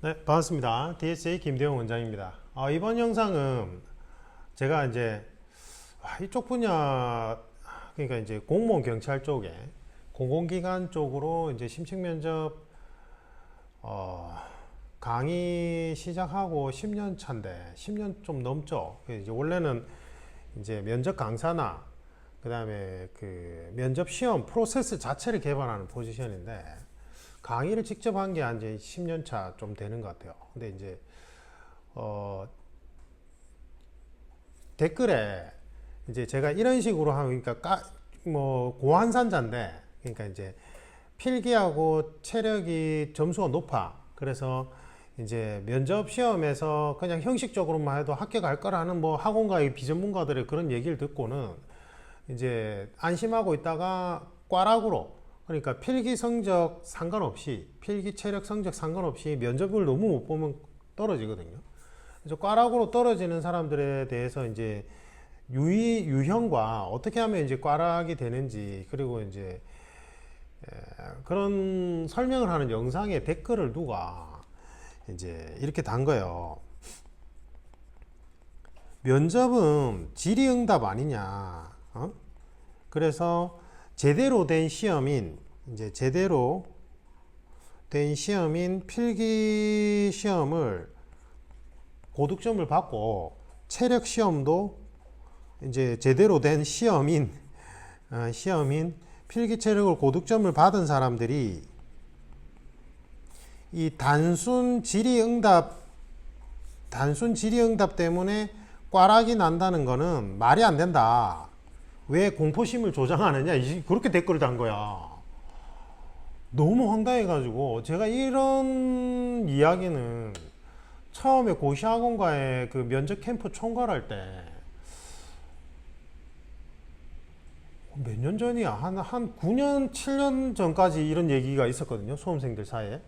네, 반갑습니다. DSA 김대영 원장입니다. 이번 영상은 제가 이제 이쪽 분야, 그러니까 이제 공무원 경찰 쪽에 공공기관 쪽으로 이제 심층 면접 강의 시작하고 10년 차인데 10년 좀 넘죠. 이제 원래는 이제 면접 강사나 그다음에 그 면접 시험 프로세스 자체를 개발하는 포지션인데 강의를 직접 한 게 한 이제 10년 차 좀 되는 것 같아요. 근데 이제 댓글에 이제 제가 이런 식으로 하면 그러니까 뭐 고환산자인데 그러니까 이제 필기하고 체력이 점수가 높아. 그래서 이제 면접 시험에서 그냥 형식적으로만 해도 합격할 거라는 뭐 학원가의 비전문가들의 그런 얘기를 듣고는 이제 안심하고 있다가 꽈락으로, 그러니까 필기 성적 상관없이, 필기 체력 성적 상관없이 면접을 너무 못 보면 떨어지거든요. 그래서 꽈락으로 떨어지는 사람들에 대해서 이제 유형과 어떻게 하면 이제 꽈락이 되는지, 그리고 이제 그런 설명을 하는 영상에 댓글을 누가 이제 이렇게 단 거예요. 면접은 질의응답 아니냐. 그래서 제대로 된 시험인, 이제 제대로 된 시험인 필기 시험을 고득점을 받고 체력 시험도 이제 제대로 된 시험인 필기 체력을 고득점을 받은 사람들이 이 단순 질의응답 때문에 꽈락이 난다는 거는 말이 안 된다. 왜 공포심을 조장하느냐, 그렇게 댓글을 단 거야. 너무 황당해가지고 제가 이런 이야기는 처음에 고시학원과의 그 면접 캠프 총괄할 때 몇 년 전이야, 한 9년 7년 전까지 이런 얘기가 있었거든요, 수험생들 사이에.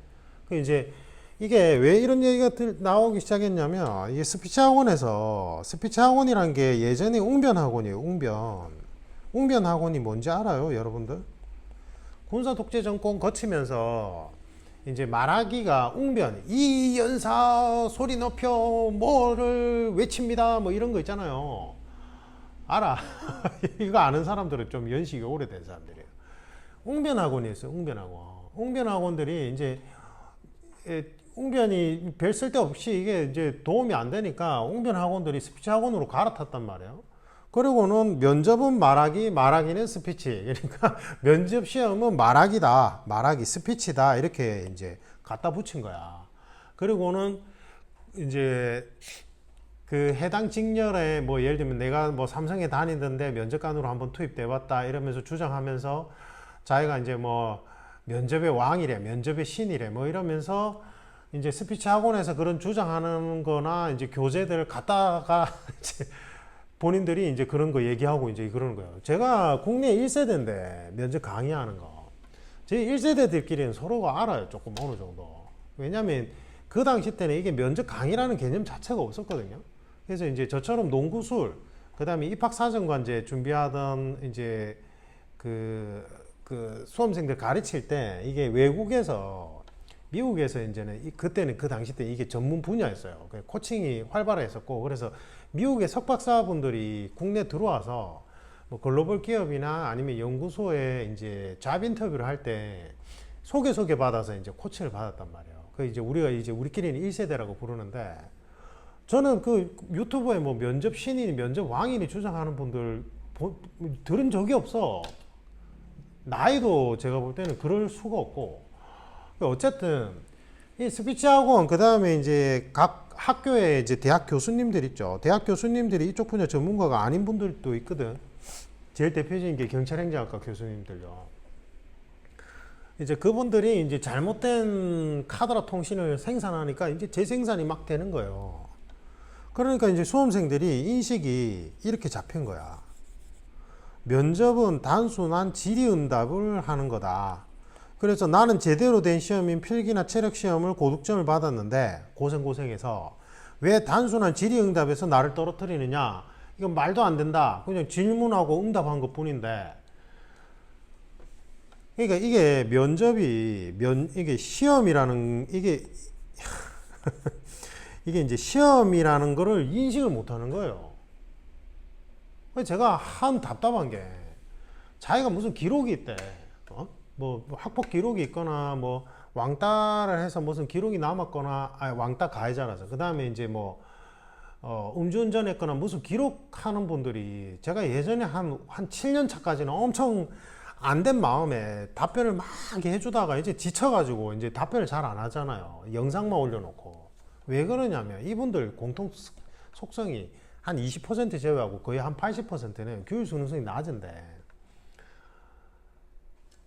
그 이제 이게 왜 이런 얘기가 나오기 시작했냐면, 이게 스피치 학원이란 게 예전에 웅변 학원이에요. 웅변 학원이 뭔지 알아요, 여러분들? 군사 독재 정권 거치면서 이제 말하기가 웅변, 이 연사 소리 높여 뭐를 외칩니다, 뭐 이런 거 있잖아요. 알아. 이거 아는 사람들은 좀 연식이 오래된 사람들이에요. 웅변 학원이 있어요, 웅변 학원. 웅변 학원들이 이제 웅변이 별 쓸데없이 이게 이제 도움이 안 되니까 웅변 학원들이 스피치 학원으로 갈아탔단 말이에요. 그리고는 면접은 말하기는 스피치. 그러니까 면접 시험은 말하기 스피치다. 이렇게 이제 갖다 붙인 거야. 그리고는 이제 그 해당 직렬에 뭐 예를 들면 내가 뭐 삼성에 다니던데 면접관으로 한번 투입돼 봤다 이러면서 주장하면서 자기가 이제 뭐 면접의 왕이래, 면접의 신이래, 뭐 이러면서 이제 스피치 학원에서 그런 주장하는 거나 이제 교재들 갖다가 이제 본인들이 이제 그런 거 얘기하고 이제 그러는 거예요. 제가 국내 1세대인데 면접 강의하는 거. 제 1세대들끼리는 서로가 알아요. 조금 어느 정도. 왜냐면 그 당시 때는 이게 면접 강의라는 개념 자체가 없었거든요. 그래서 이제 저처럼 농구술, 그 다음에 입학사정관제 준비하던 이제 그 수험생들 가르칠 때 이게 외국에서, 미국에서 이제는 그때는 그 당시 때 이게 전문 분야였어요. 코칭이 활발했었고, 그래서 미국의 석박사분들이 국내 들어와서 뭐 글로벌 기업이나 아니면 연구소에 이제 잡 인터뷰를 할 때 소개 받아서 이제 코칭을 받았단 말이에요. 그 이제 우리끼리는 1세대라고 부르는데, 저는 그 유튜브에 뭐 면접 신인이, 면접 왕인이 주장하는 분들 들은 적이 없어. 나이도 제가 볼 때는 그럴 수가 없고. 어쨌든 이 스피치 학원, 그 다음에 이제 각 학교에 이제 대학 교수님들 있죠. 대학 교수님들이 이쪽 분야 전문가가 아닌 분들도 있거든. 제일 대표적인 게 경찰행정학과 교수님들요. 이제 그분들이 이제 잘못된 카드라 통신을 생산하니까 이제 재생산이 막 되는 거예요. 그러니까 이제 수험생들이 인식이 이렇게 잡힌 거야. 면접은 단순한 질의응답을 하는 거다. 그래서 나는 제대로 된 시험인 필기나 체력 시험을 고득점을 받았는데 고생해서 왜 단순한 질의응답에서 나를 떨어뜨리느냐? 이건 말도 안 된다. 그냥 질문하고 응답한 것 뿐인데. 그러니까 이게 이게 시험이라는, 이게 이게 이제 시험이라는 거를 인식을 못 하는 거예요. 그래서 제가 한 답답한 게 자기가 무슨 기록이 있대. 뭐 학폭 기록이 있거나 뭐 왕따를 해서 무슨 기록이 남았거나, 왕따 가해자라서. 그 다음에 이제 뭐 음주운전 했거나 무슨 기록하는 분들이 제가 예전에 한 7년 차까지는 엄청 안 된 마음에 답변을 막 해주다가 이제 지쳐가지고 이제 답변을 잘 안 하잖아요. 영상만 올려놓고. 왜 그러냐면 이분들 공통 속성이 한 20% 제외하고 거의 한 80%는 교육 수능성이 낮은데,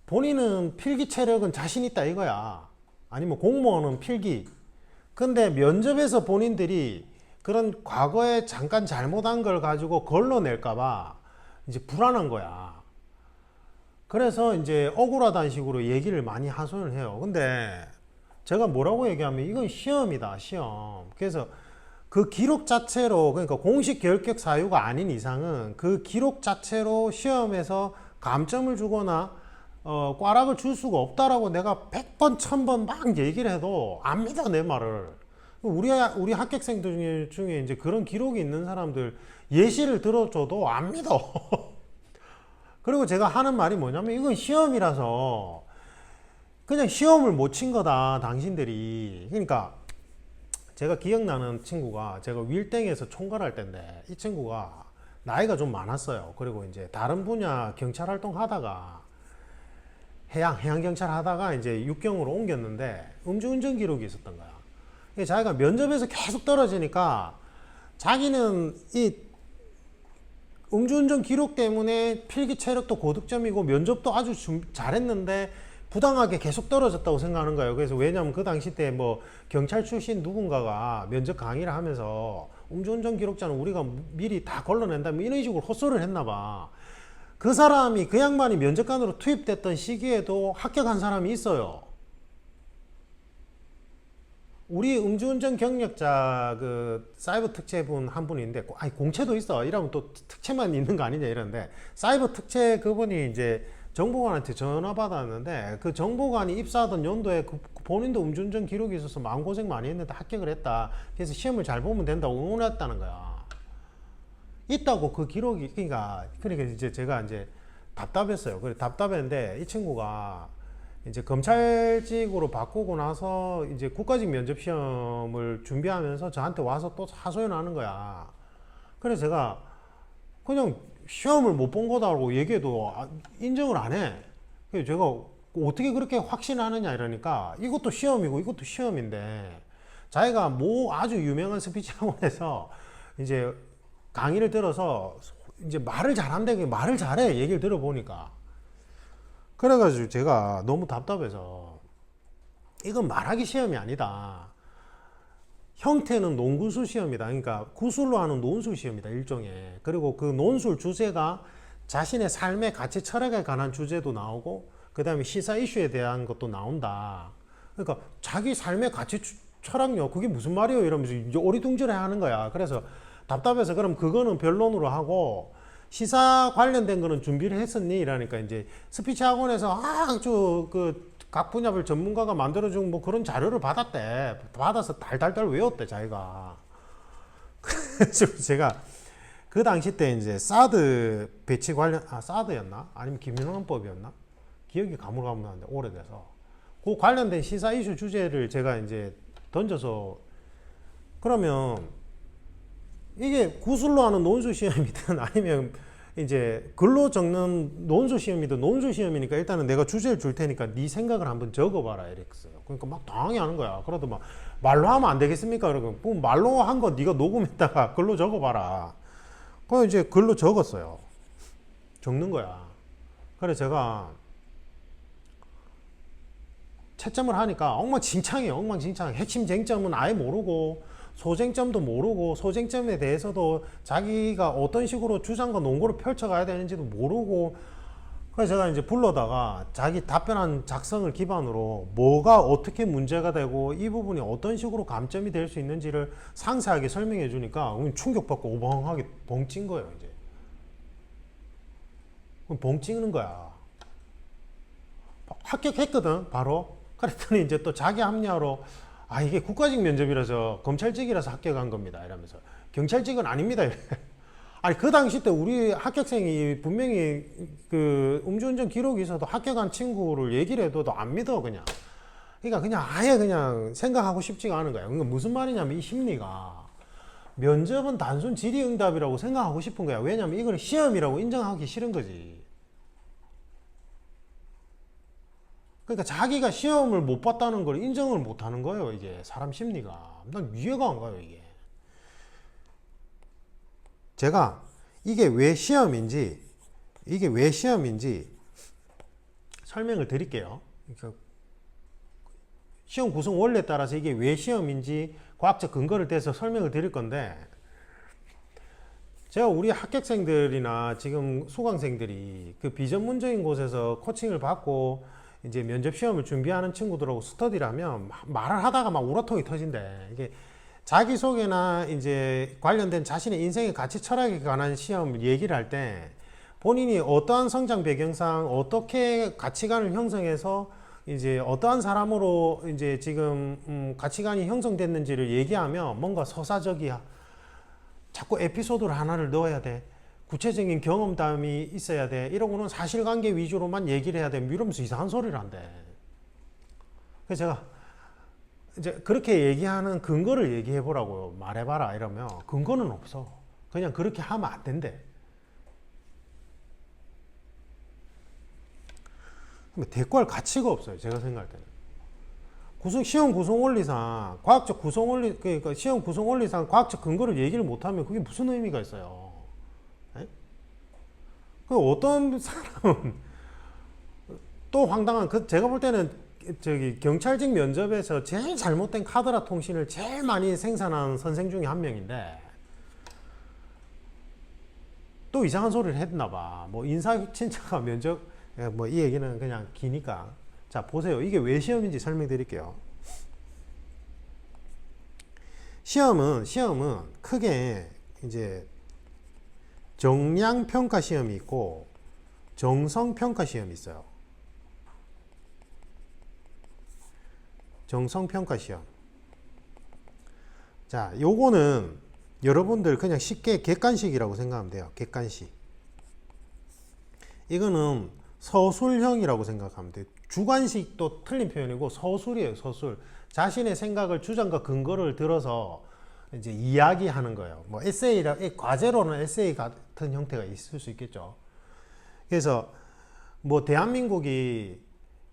본인은 필기 체력은 자신 있다 이거야. 아니면 공무원은 필기. 근데 면접에서 본인들이 그런 과거에 잠깐 잘못한 걸 가지고 걸러낼까봐 이제 불안한 거야. 그래서 이제 억울하다는 식으로 얘기를 많이 하소연을 해요. 근데 제가 뭐라고 얘기하면 이건 시험이다, 시험. 그래서 그 기록 자체로, 그러니까 공식 결격 사유가 아닌 이상은 그 기록 자체로 시험에서 감점을 주거나 꽈락을 줄 수가 없다라고 내가 100번, 1000번 막 얘기를 해도 안 믿어, 내 말을. 우리 합격생들 중에 이제 그런 기록이 있는 사람들 예시를 들어줘도 안 믿어. 그리고 제가 하는 말이 뭐냐면 이건 시험이라서 그냥 시험을 못 친 거다, 당신들이. 그러니까 제가 기억나는 친구가, 제가 윌땡에서 총괄할 때인데 이 친구가 나이가 좀 많았어요. 그리고 이제 다른 분야 경찰 활동 하다가 해양경찰 하다가 이제 육경으로 옮겼는데 음주운전 기록이 있었던 거야. 자기가 면접에서 계속 떨어지니까 자기는 이 음주운전 기록 때문에 필기 체력도 고득점이고 면접도 아주 잘했는데 부당하게 계속 떨어졌다고 생각하는 거예요. 그래서 왜냐면 그 당시 때 뭐 경찰 출신 누군가가 면접 강의를 하면서 음주운전 기록자는 우리가 미리 다 걸러낸다, 뭐 이런 식으로 헛소리를 했나 봐. 그 사람이, 그 양반이 면접관으로 투입됐던 시기에도 합격한 사람이 있어요. 우리 음주운전 경력자 그 사이버 특채분 한 분이 있는데, 아니 공채도 있어 이러면 또 특채만 있는 거 아니냐 이러는데, 사이버 특채 그분이 이제 정보관한테 전화 받았는데 그 정보관이 입사하던 연도에 본인도 음주운전 기록이 있어서 마음고생 많이 했는데 합격을 했다. 그래서 시험을 잘 보면 된다고 응원했다는 거야. 있다고 그 기록이. 그러니까 이제 제가 이제 답답했어요. 그래 답답했는데 이 친구가 이제 검찰직으로 바꾸고 나서 이제 국가직 면접 시험을 준비하면서 저한테 와서 또 하소연하는 거야. 그래서 제가 그냥 시험을 못 본 거다라고 얘기해도 인정을 안 해. 그래서 제가 어떻게 그렇게 확신하느냐 이러니까 이것도 시험이고 이것도 시험인데, 자기가 뭐 아주 유명한 스피치 학원에서 이제 강의를 들어서 이제 말을 잘한대. 말을 잘해, 얘기를 들어보니까. 그래가지고 제가 너무 답답해서 이건 말하기 시험이 아니다. 형태는 논구술 시험이다. 그러니까 구술로 하는 논술 시험이다, 일종의. 그리고 그 논술 주제가 자신의 삶의 가치 철학에 관한 주제도 나오고 그 다음에 시사 이슈에 대한 것도 나온다. 그러니까 자기 삶의 가치 철학요, 그게 무슨 말이에요 이러면서 이제 어리둥절해 하는 거야. 그래서 답답해서 그럼 그거는 변론으로 하고 시사 관련된 거는 준비를 했었니? 이러니까 이제 스피치 학원에서 각 분야별 전문가가 만들어준 뭐 그런 자료를 받았대. 받아서 달달달 외웠대, 자기가. 그래서 제가 그 당시 때 이제 사드 배치 관련, 사드였나? 아니면 김영란법이었나? 기억이 가물가물한데, 오래돼서. 그 관련된 시사 이슈 주제를 제가 이제 던져서, 그러면 이게 구술로 하는 논술 시험이든 아니면 이제 글로 적는 논술 시험이든, 논술 시험이니까 일단은 내가 주제를 줄 테니까 네 생각을 한번 적어봐라 이랬어요. 그러니까 막 당황해하는 거야. 그래도 막 말로 하면 안 되겠습니까? 그러고 뭐 말로 한 거 네가 녹음했다가 글로 적어봐라. 그래서 이제 글로 적었어요. 적는 거야. 그래서 제가 채점을 하니까 엉망진창이에요. 엉망진창. 핵심 쟁점은 아예 모르고 소쟁점도 모르고 소쟁점에 대해서도 자기가 어떤 식으로 주장과 논거를 펼쳐가야 되는지도 모르고. 그래서 제가 이제 불러다가 자기 답변한 작성을 기반으로 뭐가 어떻게 문제가 되고 이 부분이 어떤 식으로 감점이 될 수 있는지를 상세하게 설명해 주니까 충격받고 오벙하게 벙찐 거예요. 이제 벙찌는 거야. 합격했거든 바로. 그랬더니 이제 또 자기 합리화로 아, 이게 국가직 면접이라서 검찰직이라서 합격한 겁니다. 이러면서. 경찰직은 아닙니다. 아니, 그 당시 때 우리 합격생이 분명히 그 음주운전 기록이 있어도 합격한 친구를 얘기를 해도 안 믿어, 그냥. 그러니까 그냥 아예 그냥 생각하고 싶지가 않은 거야. 그러니까 무슨 말이냐면 이 심리가 면접은 단순 질의응답이라고 생각하고 싶은 거야. 왜냐면 이걸 시험이라고 인정하기 싫은 거지. 그러니까 자기가 시험을 못 봤다는 걸 인정을 못 하는 거예요. 이게 사람 심리가. 난 이해가 안 가요, 이게. 제가 이게 왜 시험인지 설명을 드릴게요. 그러니까 시험 구성 원리에 따라서 이게 왜 시험인지 과학적 근거를 대서 설명을 드릴 건데, 제가 우리 합격생들이나 지금 수강생들이 그 비전문적인 곳에서 코칭을 받고 이제 면접 시험을 준비하는 친구들하고 스터디를 하면 말을 하다가 막 우라통이 터진대. 이게 자기소개나 이제 관련된 자신의 인생의 가치 철학에 관한 시험 얘기를 할 때 본인이 어떠한 성장 배경상 어떻게 가치관을 형성해서 이제 어떠한 사람으로 이제 지금 가치관이 형성됐는지를 얘기하면 뭔가 서사적이야. 자꾸 에피소드를 하나를 넣어야 돼. 구체적인 경험담이 있어야 돼. 이런 거는 사실관계 위주로만 얘기를 해야 돼. 이러면서 이상한 소리를 한대. 그래서 제가 이제 그렇게 얘기하는 근거를 얘기해 보라고요. 말해봐라 이러면 근거는 없어. 그냥 그렇게 하면 안 된대. 대꾸할 가치가 없어요. 제가 생각할 때는. 시험 구성 원리상 과학적 구성 원리, 그러니까 시험 구성 원리상 과학적 근거를 얘기를 못하면 그게 무슨 의미가 있어요? 그 어떤 사람은 또 황당한, 제가 볼 때는 저기 경찰직 면접에서 제일 잘못된 카드라 통신을 제일 많이 생산한 선생 중에 한 명인데 또 이상한 소리를 했나 봐. 뭐 인사 친차가 면접, 뭐 이 얘기는 그냥 기니까. 자, 보세요. 이게 왜 시험인지 설명드릴게요. 시험은 크게 이제 정량평가 시험이 있고 정성평가 시험이 있어요. 정성평가 시험. 자, 요거는 여러분들 그냥 쉽게 객관식이라고 생각하면 돼요. 객관식. 이거는 서술형이라고 생각하면 돼요. 주관식도 틀린 표현이고 서술이에요. 서술. 자신의 생각을, 주장과 근거를 들어서 이제 이야기하는 거예요. 뭐 에세이라, 과제로는 에세이 같은 형태가 있을 수 있겠죠. 그래서 뭐 대한민국이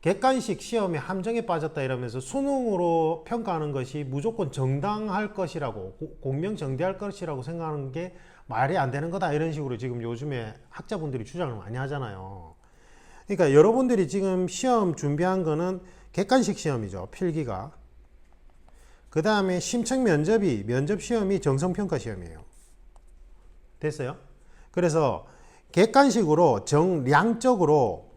객관식 시험에 함정에 빠졌다 이러면서 수능으로 평가하는 것이 무조건 정당할 것이라고, 공명정대할 것이라고 생각하는 게 말이 안 되는 거다 이런 식으로 지금 요즘에 학자분들이 주장을 많이 하잖아요. 그러니까 여러분들이 지금 시험 준비한 거는 객관식 시험이죠. 필기가. 그 다음에 심층 면접 시험이 정성평가 시험이에요. 됐어요? 그래서 객관식으로 정량적으로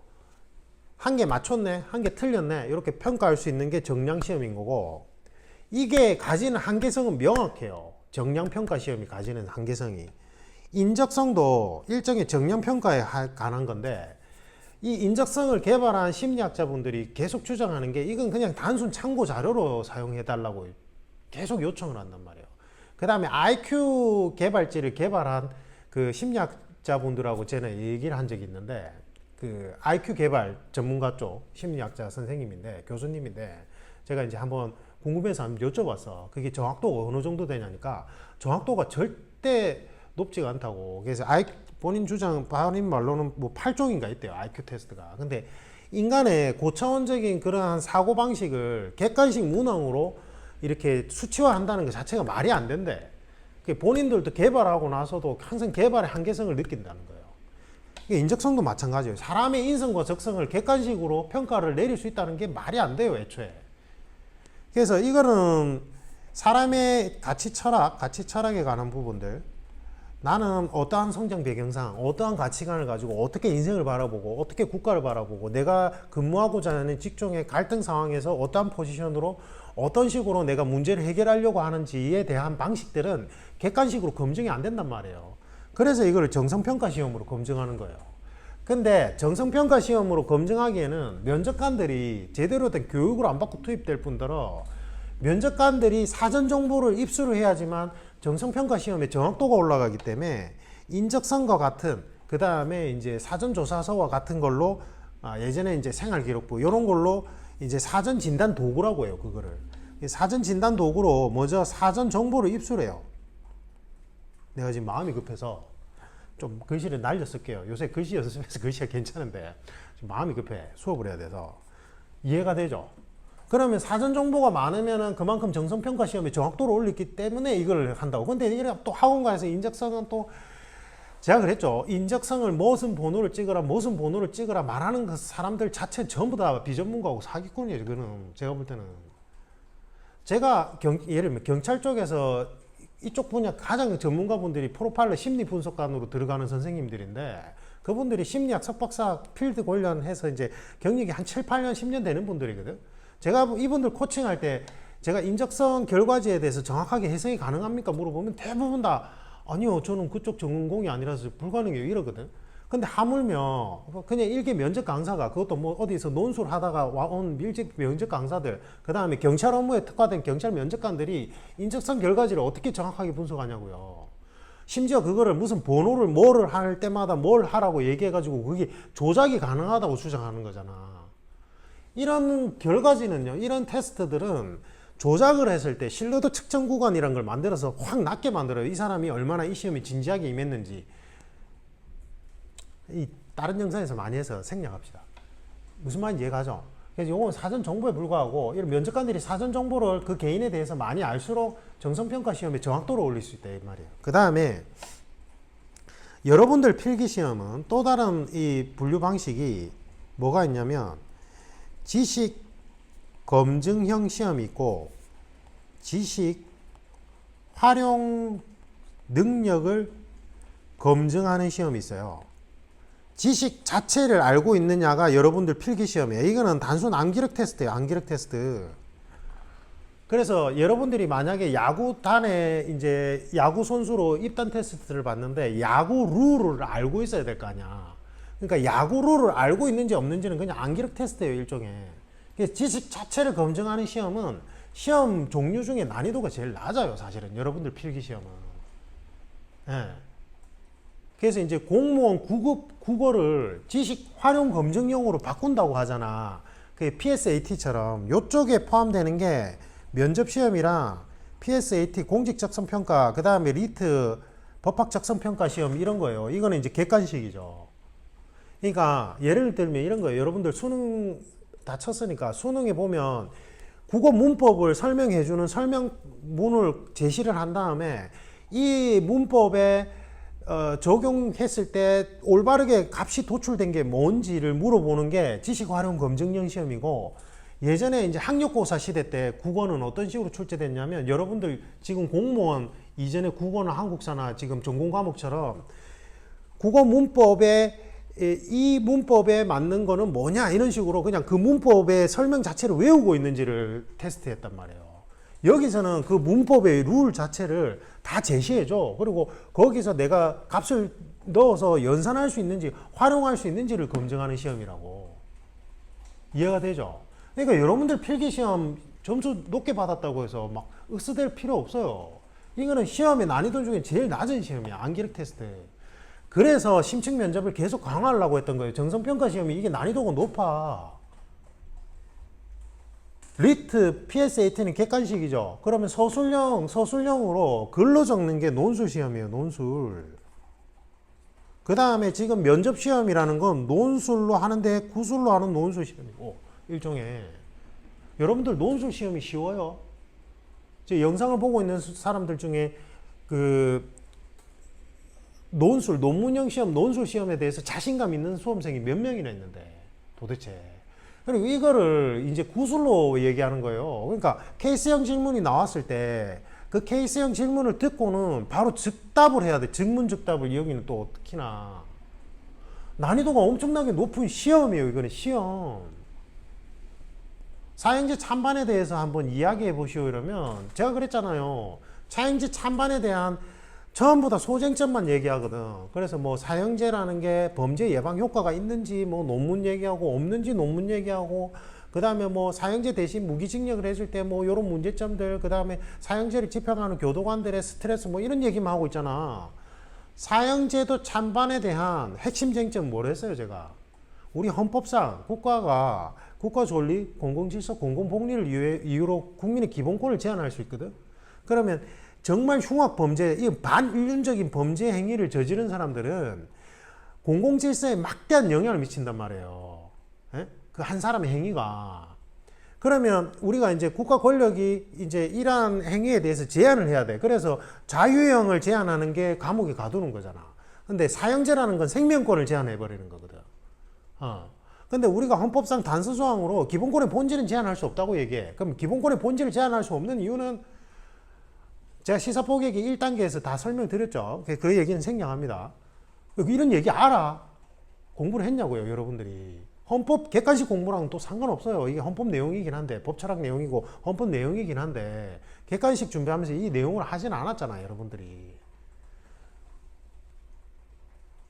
한 개 맞췄네, 한 개 틀렸네 이렇게 평가할 수 있는 게 정량 시험인 거고, 이게 가지는 한계성은 명확해요. 정량평가 시험이 가지는 한계성이. 인적성도 일종의 정량평가에 관한 건데, 이 인적성을 개발한 심리학자분들이 계속 주장하는 게 이건 그냥 단순 참고 자료로 사용해 달라고 계속 요청을 한단 말이에요. 그 다음에 IQ 개발지를 개발한 그 심리학자분들하고 저는 얘기를 한 적이 있는데, 그 IQ 개발 전문가 쪽 심리학자 선생님인데, 교수님인데, 제가 이제 한번 궁금해서 한번 여쭤봤어. 그게 정확도가 어느 정도 되냐니까 정확도가 절대 높지가 않다고. 그래서 본인 말로는 뭐 8종인가 있대요. IQ 테스트가. 근데 인간의 고차원적인 그러한 사고방식을 객관식 문항으로 이렇게 수치화한다는 것 자체가 말이 안 된대. 본인들도 개발하고 나서도 항상 개발의 한계성을 느낀다는 거예요. 인적성도 마찬가지예요. 사람의 인성과 적성을 객관식으로 평가를 내릴 수 있다는 게 말이 안 돼요, 애초에. 그래서 이거는 사람의 가치 철학에 관한 부분들, 나는 어떠한 성장 배경상 어떠한 가치관을 가지고 어떻게 인생을 바라보고 어떻게 국가를 바라보고 내가 근무하고자 하는 직종의 갈등 상황에서 어떠한 포지션으로 어떤 식으로 내가 문제를 해결하려고 하는지에 대한 방식들은 객관식으로 검증이 안 된단 말이에요. 그래서 이걸 정성평가 시험으로 검증하는 거예요. 근데 정성평가 시험으로 검증하기에는 면접관들이 제대로 된 교육을 안 받고 투입될 뿐더러 면접관들이 사전 정보를 입수를 해야지만 정성평가 시험의 정확도가 올라가기 때문에 인적성과 같은 그 다음에 이제 사전조사서와 같은 걸로 예전에 이제 생활기록부 이런 걸로 이제 사전 진단 도구라고 해요. 그거를 사전 진단 도구로 먼저 사전 정보를 입수해요. 내가 지금 마음이 급해서 좀 글씨를 날려 쓸게요. 요새 글씨 연습해서 글씨가 괜찮은데 지금 마음이 급해. 수업을 해야 돼서. 이해가 되죠? 그러면 사전 정보가 많으면은 그만큼 정성평가 시험의 정확도를 올리기 때문에 이걸 한다고. 근데 이게 또 학원가에서 인적성은 또 제가 그랬죠. 인적성을 무슨 번호를 찍어라 말하는 그 사람들 자체 전부 다 비전문가하고 사기꾼이에요. 그거는 제가 볼 때는. 제가 예를 들면 경찰 쪽에서 이쪽 분야 가장 전문가분들이 프로파일러 심리 분석관으로 들어가는 선생님들인데 그분들이 심리학 석박사 필드 관련해서 이제 경력이 한 7, 8년, 10년 되는 분들이거든. 제가 이분들 코칭할 때 제가 인적성 결과지에 대해서 정확하게 해석이 가능합니까? 물어보면 대부분 다 아니요, 저는 그쪽 전공이 아니라서 불가능해요. 이러거든. 근데 하물며 그냥 일개 면접 강사가 그것도 뭐 어디서 논술 하다가 온 밀집 면접 강사들 그 다음에 경찰 업무에 특화된 경찰 면접관들이 인적성 결과지를 어떻게 정확하게 분석하냐고요. 심지어 그거를 무슨 번호를 뭐를 할 때마다 뭘 하라고 얘기해가지고 그게 조작이 가능하다고 주장하는 거잖아. 이런 결과지는요, 이런 테스트들은 조작을 했을 때 신뢰도 측정 구간이라는 걸 만들어서 확 낮게 만들어요. 이 사람이 얼마나 이 시험에 진지하게 임했는지. 이 다른 영상에서 많이 해서 생략합시다. 무슨 말인지 이해가죠? 그래서 이건 사전 정보에 불과하고 이런 면접관들이 사전 정보를 그 개인에 대해서 많이 알수록 정성평가 시험의 정확도를 올릴 수 있다 이 말이에요. 그 다음에 여러분들 필기시험은 또 다른 이 분류 방식이 뭐가 있냐면 지식 검증형 시험이 있고 지식 활용 능력을 검증하는 시험이 있어요. 지식 자체를 알고 있느냐가 여러분들 필기시험이에요. 이거는 단순 암기력 테스트예요. 암기력 테스트. 그래서 여러분들이 만약에 야구단에 이제 야구 선수로 입단 테스트를 봤는데 야구 룰을 알고 있어야 될 거 아니야. 그러니까 야구 룰을 알고 있는지 없는지는 그냥 암기력 테스트예요. 일종의. 그래서 지식 자체를 검증하는 시험은 시험 종류 중에 난이도가 제일 낮아요. 사실은 여러분들 필기시험은. 예. 그래서 이제 공무원 9급 국어를 지식 활용 검증용으로 바꾼다고 하잖아. 그 PSAT처럼 요쪽에 포함되는 게 면접시험이랑 PSAT 공직적성평가, 그 다음에 리트 법학적성평가 시험 이런 거예요. 이거는 이제 객관식이죠. 그러니까 예를 들면 이런 거예요. 여러분들 수능 다 쳤으니까 수능에 보면 국어 문법을 설명해주는 설명문을 제시를 한 다음에 이 문법에 적용했을 때 올바르게 값이 도출된 게 뭔지를 물어보는 게 지식활용 검증형 시험이고, 예전에 이제 학력고사 시대 때 국어는 어떤 식으로 출제됐냐면, 여러분들 지금 공무원 이전에 국어나 한국사나 지금 전공 과목처럼 국어 문법에 이 문법에 맞는 거는 뭐냐 이런 식으로 그냥 그 문법의 설명 자체를 외우고 있는지를 테스트했단 말이에요. 여기서는 그 문법의 룰 자체를 다 제시해줘. 그리고 거기서 내가 값을 넣어서 연산할 수 있는지 활용할 수 있는지를 검증하는 시험이라고. 이해가 되죠? 그러니까 여러분들 필기시험 점수 높게 받았다고 해서 막 윽스댈 필요 없어요. 이거는 시험의 난이도 중에 제일 낮은 시험이야. 암기력 테스트. 그래서 심층 면접을 계속 강화하려고 했던 거예요. 정성평가 시험이 이게 난이도가 높아. 리트, PSAT는 객관식이죠. 그러면 서술형으로 글로 적는 게 논술 시험이에요. 논술. 그 다음에 지금 면접 시험이라는 건 논술로 하는데 구술로 하는 논술 시험이고, 일종의. 여러분들 논술 시험이 쉬워요. 제 영상을 보고 있는 사람들 중에 그 논술, 논문형 시험, 논술 시험에 대해서 자신감 있는 수험생이 몇 명이나 있는데, 도대체. 그리고 이거를 이제 구술로 얘기하는 거예요. 그러니까 케이스형 질문이 나왔을 때 그 케이스형 질문을 듣고는 바로 즉답을 해야 돼. 즉문즉답을. 여기는 또 특히나 난이도가 엄청나게 높은 시험이에요. 이거는 시험. 사형제 찬반에 대해서 한번 이야기해 보시오 이러면, 제가 그랬잖아요. 사형제 찬반에 대한 전부 다 소쟁점만 얘기하거든. 그래서 뭐 사형제라는 게 범죄 예방 효과가 있는지 뭐 논문 얘기하고, 없는지 논문 얘기하고, 그 다음에 뭐 사형제 대신 무기징역을 해줄 때 뭐 이런 문제점들, 그 다음에 사형제를 집행하는 교도관들의 스트레스 뭐 이런 얘기만 하고 있잖아. 사형제도 찬반에 대한 핵심 쟁점 뭐랬어요, 제가? 우리 헌법상 국가가 국가존리, 공공질서, 공공복리를 이유로 국민의 기본권을 제한할 수 있거든. 그러면 정말 흉악 범죄, 이 반인륜적인 범죄 행위를 저지른 사람들은 공공질서에 막대한 영향을 미친단 말이에요. 그 한 사람의 행위가. 그러면 우리가 이제 국가 권력이 이제 이러한 행위에 대해서 제한을 해야 돼. 그래서 자유형을 제한하는 게 감옥에 가두는 거잖아. 근데 사형제라는 건 생명권을 제한해 버리는 거거든. 근데 우리가 헌법상 단서조항으로 기본권의 본질은 제한할 수 없다고 얘기해. 그럼 기본권의 본질을 제한할 수 없는 이유는 제가 시사포객이 1단계에서 다 설명드렸죠. 그 얘기는 생략합니다. 이런 얘기 알아. 공부를 했냐고요, 여러분들이. 헌법 객관식 공부랑 또 상관없어요. 이게 헌법 내용이긴 한데, 법철학 내용이고 헌법 내용이긴 한데 객관식 준비하면서 이 내용을 하진 않았잖아요, 여러분들이.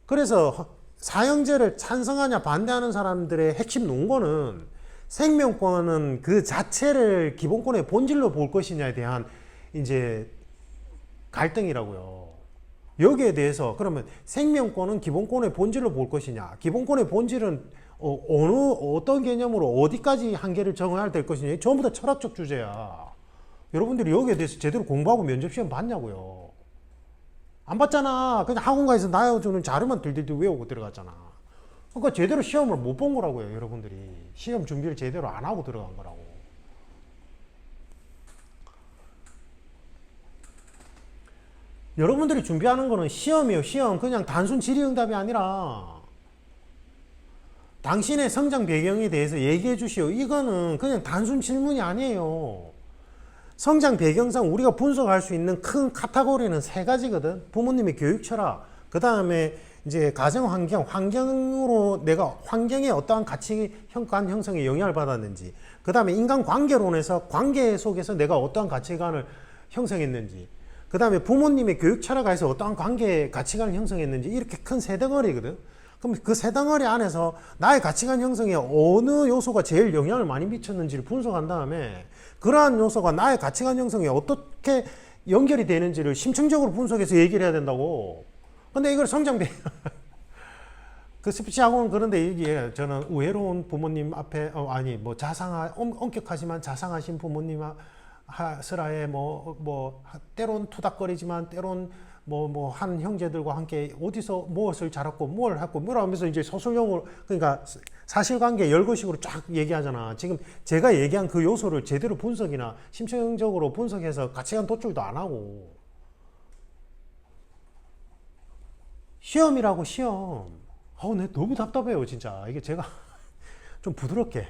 그래서 사형제를 찬성하냐 반대하는 사람들의 핵심 논거는 생명권은 그 자체를 기본권의 본질로 볼 것이냐에 대한 이제 갈등이라고요. 여기에 대해서 그러면 생명권은 기본권의 본질로 볼 것이냐, 기본권의 본질은 어떤 개념으로 어디까지 한계를 정해야 될 것이냐, 전부 다 철학적 주제야. 여러분들이 여기에 대해서 제대로 공부하고 면접시험 봤냐고요. 안 봤잖아. 그냥 학원가에서 나와주는 자료만 들들들 외우고 들어갔잖아. 그러니까 제대로 시험을 못 본 거라고요, 여러분들이. 시험 준비를 제대로 안 하고 들어간 거라고. 여러분들이 준비하는 거는 시험이에요, 시험. 그냥 단순 질의응답이 아니라 당신의 성장 배경에 대해서 얘기해 주시오. 이거는 그냥 단순 질문이 아니에요. 성장 배경상 우리가 분석할 수 있는 큰 카테고리는 세 가지거든. 부모님의 교육 철학, 그 다음에 이제 가정 환경, 환경으로 내가 환경에 어떠한 가치관 형성에 영향을 받았는지, 그 다음에 인간 관계론에서 관계 속에서 내가 어떠한 가치관을 형성했는지, 그 다음에 부모님의 교육 철학에서 어떠한 관계 가치관을 형성했는지, 이렇게 큰 세 덩어리거든. 그럼 그 세 덩어리 안에서 나의 가치관 형성에 어느 요소가 제일 영향을 많이 미쳤는지를 분석한 다음에 그러한 요소가 나의 가치관 형성에 어떻게 연결이 되는지를 심층적으로 분석해서 얘기를 해야 된다고. 근데 이걸 성장배 그 스피치 학원 그런데 이게 저는 우애로운 부모님 앞에 아니 뭐 엄격하지만 자상하신 부모님 스라에 뭐 때론 투닥거리지만 때론 한 형제들과 함께 어디서 무엇을 자랐고 뭘 했고 뭐라 하면서 이제 서술형으로, 그러니까 사실관계 열거식으로 쫙 얘기하잖아. 지금 제가 얘기한 그 요소를 제대로 분석이나 심층적으로 분석해서 가치관 도출도 안 하고. 시험이라고, 시험. 내 너무 답답해요, 진짜. 이게 제가 좀 부드럽게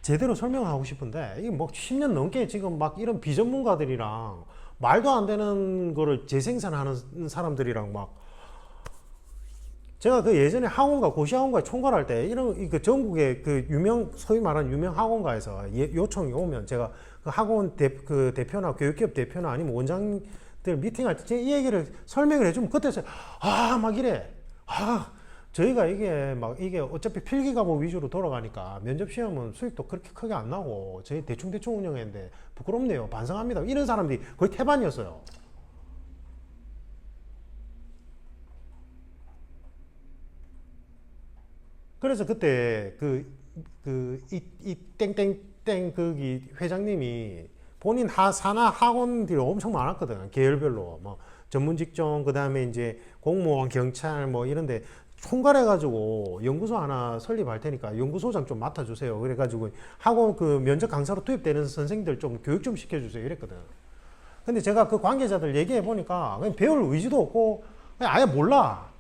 제대로 설명하고 싶은데, 이게 뭐 10년 넘게 지금 막 이런 비전문가들이랑 말도 안 되는 거를 재생산하는 사람들이랑 막, 제가 그 예전에 학원가, 고시학원가에 총괄할 때 이런 그 전국의 그 소위 말하는 유명 학원가에서 요청이 오면 제가 그 학원 그 대표나 교육기업 대표나 아니면 원장들 미팅할 때 이 얘기를 설명을 해주면 그때서 막 이래. 저희가 이게 어차피 필기과목 위주로 돌아가니까 면접 시험은 수익도 그렇게 크게 안 나고 저희 대충 운영했는데 부끄럽네요. 반성합니다. 이런 사람들이 거의 태반이었어요. 그래서 그때 이 땡땡땡 거기 회장님이 본인 산하 학원들이 엄청 많았거든. 계열별로 뭐 전문 직종, 그 다음에 이제 공무원, 경찰 뭐 이런데 총괄해가지고 연구소 하나 설립할 테니까 연구소장 좀 맡아주세요. 그래가지고 학원 그 면접 강사로 투입되는 선생님들 좀 교육 좀 시켜주세요. 이랬거든. 근데 제가 그 관계자들 얘기해 보니까 그냥 배울 의지도 없고 그냥 아예 몰라.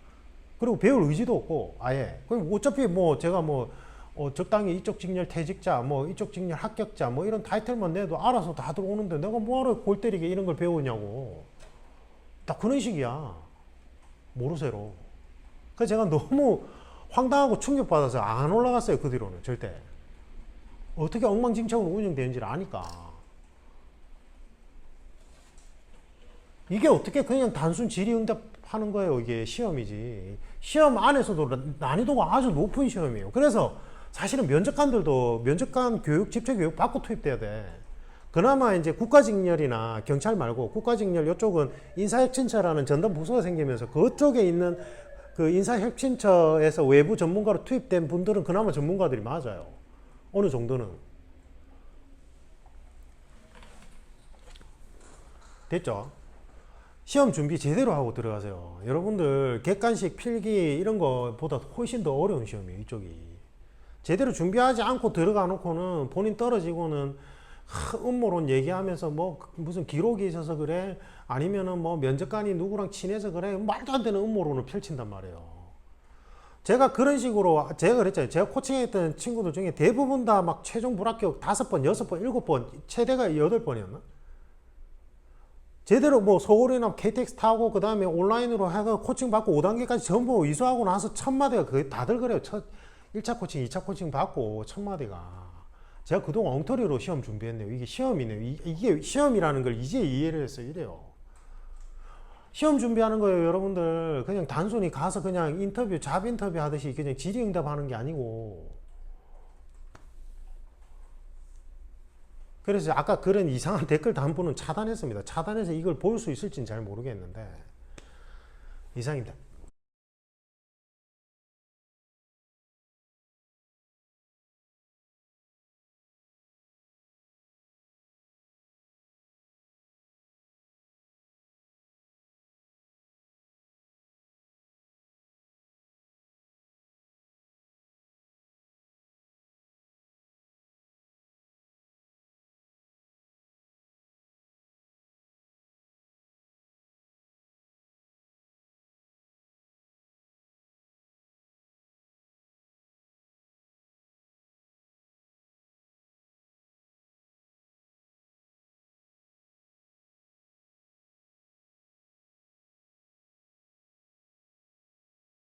그리고 배울 의지도 없고 아예. 어차피 뭐 제가 적당히 이쪽 직렬 퇴직자, 이쪽 직렬 합격자, 이런 타이틀만 내도 알아서 다 들어오는데 내가 뭐하러 골 때리게 이런 걸 배우냐고. 딱 그런 식이야. 모르쇠로. 그래서 제가 너무 황당하고 충격받아서 안 올라갔어요. 그 뒤로는 절대. 어떻게 엉망진창으로 운영되는지를 아니까. 이게 어떻게 그냥 단순 질의응답 하는 거예요. 이게 시험이지. 시험 안에서도 난이도가 아주 높은 시험이에요. 그래서 사실은 면접관들도 면접관 교육, 집체 교육 받고 투입돼야 돼. 그나마 이제 국가직렬이나 경찰 말고 국가직렬 이쪽은 인사혁신처라는 전담 부서가 생기면서 그쪽에 있는 그 인사혁신처에서 외부 전문가로 투입된 분들은 그나마 전문가들이 맞아요. 어느 정도는. 됐죠? 시험 준비 제대로 하고 들어가세요. 여러분들 객관식 필기 이런 거보다 훨씬 더 어려운 시험이에요. 이쪽이. 제대로 준비하지 않고 들어가 놓고는 본인 떨어지고는 음모론 얘기하면서 뭐 무슨 기록이 있어서 그래, 아니면은 뭐 면접관이 누구랑 친해서 그래, 말도 안 되는 음모론을 펼친단 말이에요. 제가 그런 식으로 제가 그랬잖아요. 제가 코칭했던 친구들 중에 대부분 다 막 최종 불합격 5번, 6번, 7번, 최대가 8번이었나? 제대로 뭐 서울이나 KTX 타고 그 다음에 온라인으로 해서 코칭 받고 5단계까지 전부 이수하고 나서 첫 마디가 거의 다들 그래요. 1차 코칭, 2차 코칭 받고 첫 마디가. 제가 그동안 엉터리로 시험 준비했네요. 이게 시험이네요. 이게 시험이라는 걸 이제 이해를 했어요. 이래요. 시험 준비하는 거예요, 여러분들. 그냥 단순히 가서 그냥 인터뷰, 잡 인터뷰 하듯이 그냥 질의응답 하는 게 아니고. 그래서 아까 그런 이상한 댓글 단 분은 차단했습니다. 차단해서 이걸 볼 수 있을지는 잘 모르겠는데. 이상입니다.